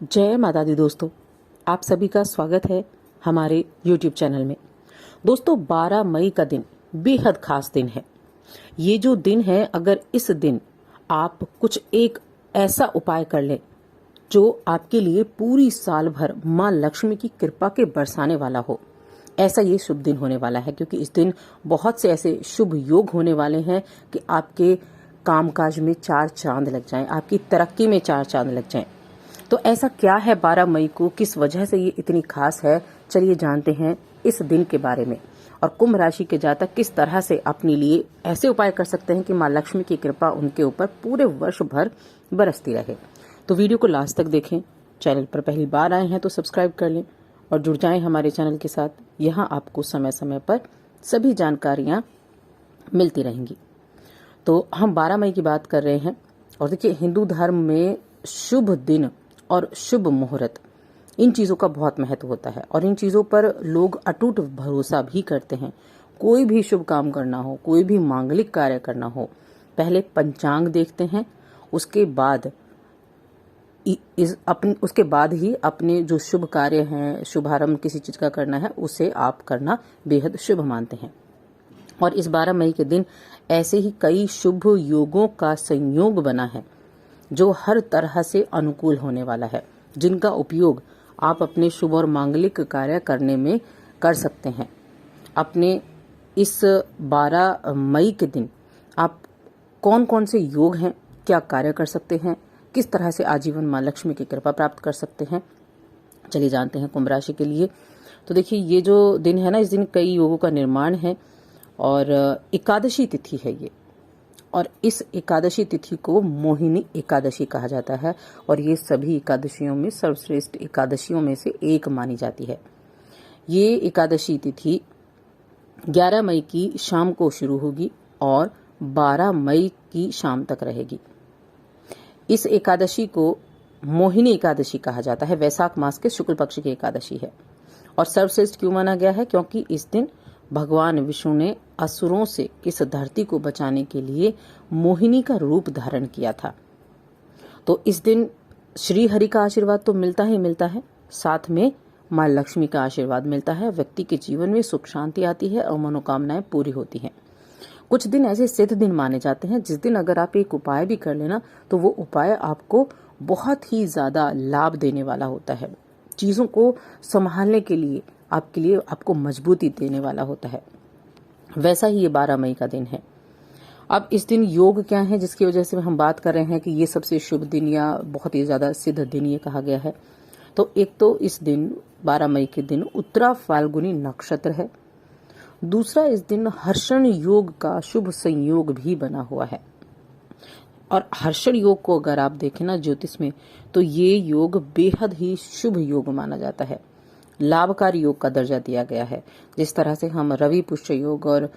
जय माता दी दोस्तों, आप सभी का स्वागत है हमारे YouTube चैनल में। दोस्तों 12 मई का दिन बेहद खास दिन है। ये जो दिन है, अगर इस दिन आप कुछ एक ऐसा उपाय कर लें जो आपके लिए पूरी साल भर माँ लक्ष्मी की कृपा के बरसाने वाला हो, ऐसा ये शुभ दिन होने वाला है। क्योंकि इस दिन बहुत से ऐसे शुभ योग होने वाले हैं कि आपके कामकाज में 4 चांद लग जाएं, आपकी तरक्की में 4 चांद लग जाएं। तो ऐसा क्या है 12 मई को, किस वजह से ये इतनी खास है, चलिए जानते हैं इस दिन के बारे में। और कुंभ राशि के जातक किस तरह से अपने लिए ऐसे उपाय कर सकते हैं कि माँ लक्ष्मी की कृपा उनके ऊपर पूरे वर्ष भर बरसती रहे। तो वीडियो को लास्ट तक देखें। चैनल पर पहली बार आए हैं तो सब्सक्राइब कर लें और जुड़ जाएं हमारे चैनल के साथ। यहाँ आपको समय समय पर सभी जानकारियां मिलती रहेंगी। तो हम 12 मई की बात कर रहे हैं। और देखिए, हिंदू धर्म में शुभ दिन और शुभ मुहूर्त, इन चीज़ों का बहुत महत्व होता है और इन चीज़ों पर लोग अटूट भरोसा भी करते हैं। कोई भी शुभ काम करना हो, कोई भी मांगलिक कार्य करना हो, पहले पंचांग देखते हैं, उसके बाद उसके बाद ही अपने जो शुभ कार्य हैं, शुभारंभ किसी चीज़ का करना है, उसे आप करना बेहद शुभ मानते हैं। और इस 12 मई के दिन ऐसे ही कई शुभ योगों का संयोग बना है जो हर तरह से अनुकूल होने वाला है, जिनका उपयोग आप अपने शुभ और मांगलिक कार्य करने में कर सकते हैं। अपने इस 12 मई के दिन आप कौन कौन से योग हैं, क्या कार्य कर सकते हैं, किस तरह से आजीवन माँ लक्ष्मी की कृपा प्राप्त कर सकते हैं, चलिए जानते हैं कुंभ राशि के लिए। तो देखिए, ये जो दिन है ना, इस दिन कई योगों का निर्माण है और एकादशी तिथि है ये। और इस एकादशी तिथि को मोहिनी एकादशी कहा जाता है और ये सभी एकादशियों में सर्वश्रेष्ठ एकादशियों में से एक मानी जाती है। ये एकादशी तिथि 11 मई की शाम को शुरू होगी और 12 मई की शाम तक रहेगी। इस एकादशी को मोहिनी एकादशी कहा जाता है। वैशाख मास के शुक्ल पक्ष की एकादशी है। और सर्वश्रेष्ठ क्यों माना गया है? क्योंकि इस दिन भगवान विष्णु ने असुरों से इस धरती को बचाने के लिए मोहिनी का रूप धारण किया था। तो इस दिन श्री हरि का आशीर्वाद तो मिलता ही मिलता है, साथ में माँ लक्ष्मी का आशीर्वाद मिलता है। व्यक्ति के जीवन में सुख शांति आती है और मनोकामनाएं पूरी होती हैं। कुछ दिन ऐसे सिद्ध दिन माने जाते हैं जिस दिन अगर आप एक उपाय भी कर लेना तो वो उपाय आपको बहुत ही ज्यादा लाभ देने वाला होता है। चीजों को संभालने के लिए आपको मजबूती देने वाला होता है। वैसा ही ये 12 मई का दिन है। अब इस दिन योग क्या है जिसकी वजह से हम बात कर रहे हैं कि ये सबसे शुभ दिन या बहुत ही ज्यादा सिद्ध दिन ये कहा गया है। तो एक तो इस दिन 12 मई के दिन उत्तरा फाल्गुनी नक्षत्र है। दूसरा, इस दिन हर्षण योग का शुभ संयोग भी बना हुआ है। और हर्षण योग को अगर आप देखें ना ज्योतिष में, तो ये योग बेहद ही शुभ योग माना जाता है। लाभकारी योग का दर्जा दिया गया है। जिस तरह से हम रवि पुष्य योग और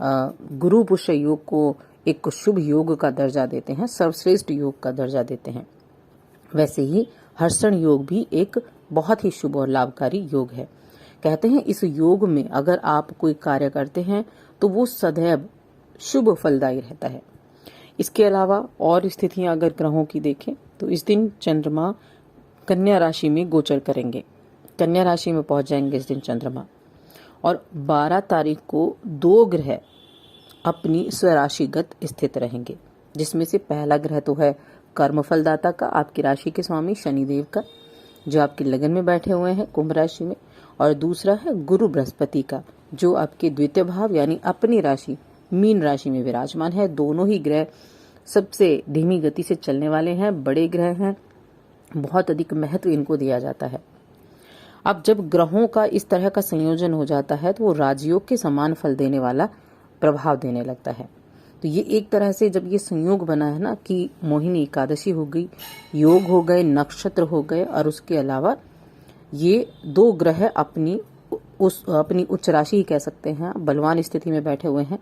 गुरु पुष्य योग को एक शुभ योग का दर्जा देते हैं, सर्वश्रेष्ठ योग का दर्जा देते हैं, वैसे ही हर्षण योग भी एक बहुत ही शुभ और लाभकारी योग है। कहते हैं इस योग में अगर आप कोई कार्य करते हैं तो वो सदैव शुभ फलदायी रहता है। इसके अलावा और स्थितियां अगर ग्रहों की देखें तो इस दिन चंद्रमा कन्या राशि में गोचर करेंगे। कन्या राशि में पहुंच जाएंगे इस दिन चंद्रमा। और 12 तारीख को 2 ग्रह अपनी स्वराशिगत स्थित रहेंगे, जिसमें से पहला ग्रह तो है कर्म फलदाता का, आपकी राशि के स्वामी शनिदेव का, जो आपके लगन में बैठे हुए हैं कुंभ राशि में। और दूसरा है गुरु बृहस्पति का, जो आपके द्वितीय भाव यानी अपनी राशि मीन राशि में विराजमान है। दोनों ही ग्रह सबसे धीमी गति से चलने वाले हैं, बड़े ग्रह हैं, बहुत अधिक महत्व इनको दिया जाता है। अब जब ग्रहों का इस तरह का संयोजन हो जाता है तो वो राजयोग के समान फल देने वाला प्रभाव देने लगता है। तो ये एक तरह से जब ये संयोग बना है ना कि मोहिनी एकादशी हो गई, योग हो गए, नक्षत्र हो गए, और उसके अलावा ये 2 ग्रह अपनी उच्च राशि ही कह सकते हैं, बलवान स्थिति में बैठे हुए हैं।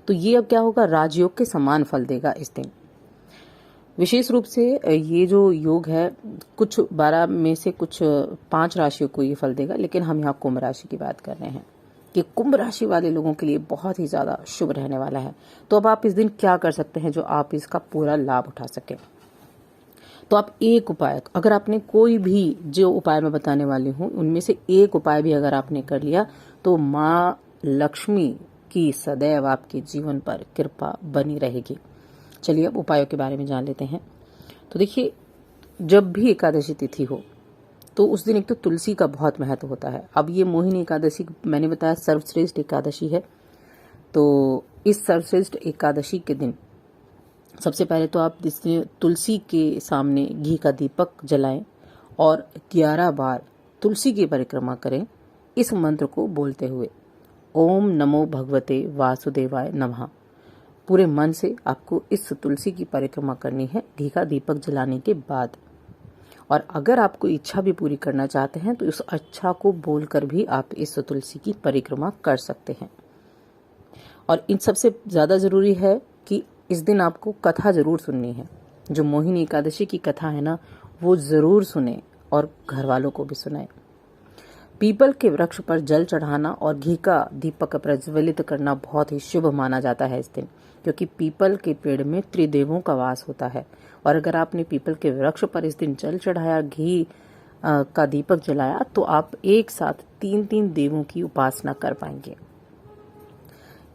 तो ये अब क्या होगा, राजयोग के समान फल देगा इस दिन। विशेष रूप से ये जो योग है, कुछ 12 में से कुछ 5 राशियों को ये फल देगा, लेकिन हम यहाँ कुंभ राशि की बात कर रहे हैं कि कुंभ राशि वाले लोगों के लिए बहुत ही ज्यादा शुभ रहने वाला है। तो अब आप इस दिन क्या कर सकते हैं जो आप इसका पूरा लाभ उठा सकें? तो आप एक उपाय, अगर आपने कोई भी जो उपाय मैं बताने वाली हूँ उनमें से एक उपाय भी अगर आपने कर लिया तो माँ लक्ष्मी की सदैव आपके जीवन पर कृपा बनी रहेगी। चलिए अब उपायों के बारे में जान लेते हैं। तो देखिए, जब भी एकादशी तिथि हो तो उस दिन एक तो तुलसी का बहुत महत्व होता है। अब ये मोहिनी एकादशी मैंने बताया सर्वश्रेष्ठ एकादशी है, तो इस सर्वश्रेष्ठ एकादशी के दिन सबसे पहले तो आप तुलसी के सामने घी का दीपक जलाएं और 11 बार तुलसी की परिक्रमा करें इस मंत्र को बोलते हुए, ओम नमो भगवते वासुदेवाय नमः। पूरे मन से आपको इस तुलसी की परिक्रमा करनी है घी का दीपक जलाने के बाद। और अगर आप कोई इच्छा भी पूरी करना चाहते हैं तो उस इच्छा को बोलकर भी आप इस तुलसी की परिक्रमा कर सकते हैं। और इन सबसे ज्यादा जरूरी है कि इस दिन आपको कथा जरूर सुननी है। जो मोहिनी एकादशी की कथा है ना, वो जरूर सुने और घर वालों को भी सुनाए। पीपल के वृक्ष पर जल चढ़ाना और घी का दीपक प्रज्वलित करना बहुत ही शुभ माना जाता है इस दिन, क्योंकि पीपल के पेड़ में त्रिदेवों का वास होता है। और अगर आपने पीपल के वृक्ष पर इस दिन जल चढ़ाया, घी का दीपक जलाया, तो आप एक साथ 3-3 देवों की उपासना कर पाएंगे।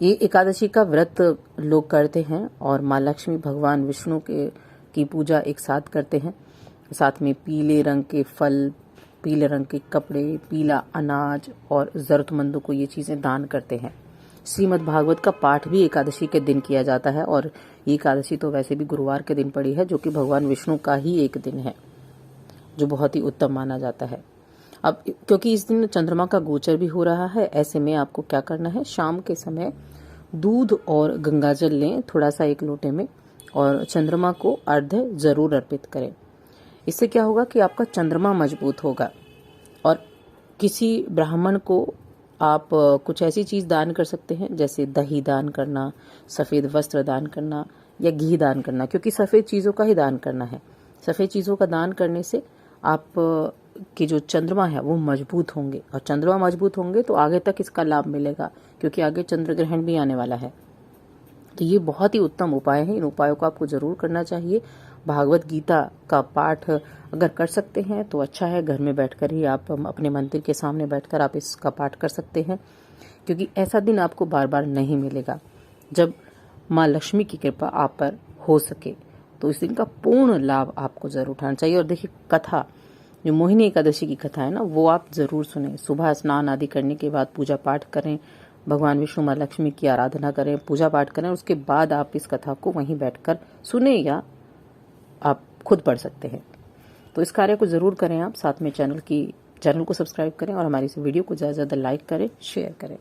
ये एकादशी का व्रत लोग करते हैं और माँ लक्ष्मी भगवान विष्णु की पूजा एक साथ करते हैं। साथ में पीले रंग के फल, पीले रंग के कपड़े, पीला अनाज और जरूरतमंदों को ये चीजें दान करते हैं। श्रीमद् भागवत का पाठ भी एकादशी के दिन किया जाता है और ये एकादशी तो वैसे भी गुरुवार के दिन पड़ी है, जो कि भगवान विष्णु का ही एक दिन है, जो बहुत ही उत्तम माना जाता है। अब क्योंकि इस दिन चंद्रमा का गोचर भी हो रहा है, ऐसे में आपको क्या करना है, शाम के समय दूध और गंगाजल लें थोड़ा सा 1 लोटे में और चंद्रमा को अर्घ्य जरूर अर्पित करें। इससे क्या होगा कि आपका चंद्रमा मजबूत होगा। और किसी ब्राह्मण को आप कुछ ऐसी चीज दान कर सकते हैं जैसे दही दान करना, सफेद वस्त्र दान करना या घी दान करना, क्योंकि सफेद चीजों का ही दान करना है। सफेद चीजों का दान करने से आप कि जो चंद्रमा है वो मजबूत होंगे, और चंद्रमा मजबूत होंगे तो आगे तक इसका लाभ मिलेगा, क्योंकि आगे चंद्र ग्रहण भी आने वाला है। तो ये बहुत ही उत्तम उपाय है, इन उपायों को आपको जरूर करना चाहिए। भागवत गीता का पाठ अगर कर सकते हैं तो अच्छा है, घर में बैठकर ही आप अपने मंदिर के सामने बैठकर आप इसका पाठ कर सकते हैं, क्योंकि ऐसा दिन आपको बार बार नहीं मिलेगा जब माँ लक्ष्मी की कृपा आप पर हो सके। तो इस दिन का पूर्ण लाभ आपको जरूर उठाना चाहिए। और देखिए, कथा जो मोहिनी एकादशी की कथा है ना, वो आप जरूर सुने। सुबह स्नान आदि करने के बाद पूजा पाठ करें, भगवान विष्णु माँ लक्ष्मी की आराधना करें, पूजा पाठ करें, उसके बाद आप इस कथा को वहीं बैठकर सुने या आप खुद पढ़ सकते हैं। तो इस कार्य को जरूर करें आप। साथ में चैनल को सब्सक्राइब करें और हमारी इस वीडियो को ज़्यादा से ज़्यादा लाइक करें, शेयर करें।